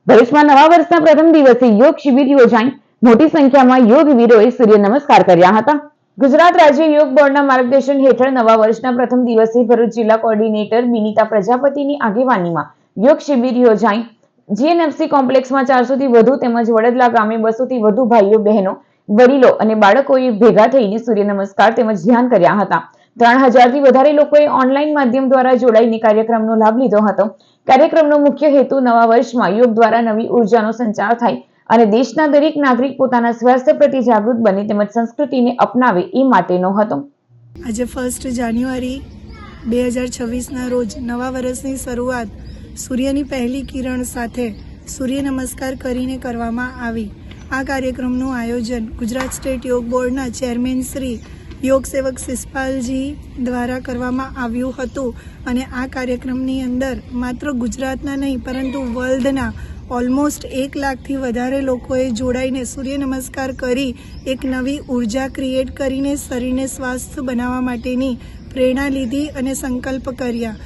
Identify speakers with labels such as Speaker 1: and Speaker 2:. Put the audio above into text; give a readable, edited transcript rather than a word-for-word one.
Speaker 1: ભરૂચમાં નવા વર્ષના પ્રથમ દિવસે યોગ શિબિર યોજાઈ મોટી સંખ્યામાં યોગવીરોએ સૂર્ય નમસ્કાર કર્યા હતા। ગુજરાત રાજ્ય યોગ બોર્ડના માર્ગદર્શન હેઠળ નવા વર્ષના પ્રથમ દિવસે ભરૂચ જિલ્લા કોઓર્ડિનેટર બિનિતા પ્રજાપતિની આગેવાનીમાં યોગ શિબિર યોજાઈ। જીએનએફસી કોમ્પ્લેક્સમાં 400 થી વધુ તેમજ વડદલા ગામે 200 થી વધુ ભાઈઓ બહેનો વડીલો અને બાળકોએ ભેગા થઈને સૂર્ય નમસ્કાર તેમજ ધ્યાન કર્યા હતા। 3000 થી વધારે લોકોએ ઓનલાઈન માધ્યમ દ્વારા જોડાઈને કાર્યક્રમનો લાભ લીધો હતો। કાર્યક્રમનો મુખ્ય હેતુ નવા વર્ષમાં યોગ દ્વારા નવી ઉર્જાનો સંચાર થાય અને દેશના દરેક નાગરિક પોતાના સ્વાસ્થ્ય પ્રતિ જાગૃત બને તેમજ સંસ્કૃતિને અપનાવે એ માટેનો હતો।
Speaker 2: આજે 1 જાન્યુઆરી 2026ના રોજ નવા વર્ષની શરૂઆત સૂર્યની પહેલી કિરણ સાથે સૂર્ય નમસ્કાર કરીને કરવામાં આવી। આ કાર્યક્રમનું આયોજન ગુજરાત સ્ટેટ યોગ બોર્ડના ચેરમેન શ્રી યોગ સેવક શિષપાલજી દ્વારા કરવામાં આવ્યું હતું અને આ કાર્યક્રમની અંદર માત્ર ગુજરાતના નહીં પરંતુ વર્લ્ડના ઓલમોસ્ટ 1 લાખથી વધારે લોકોએ જોડાઈને સૂર્ય નમસ્કાર કરી એક નવી ઉર્જા ક્રિએટ કરીને શરીરને સ્વસ્થ બનાવવા માટેની પ્રેરણા લીધી અને સંકલ્પ કર્યા।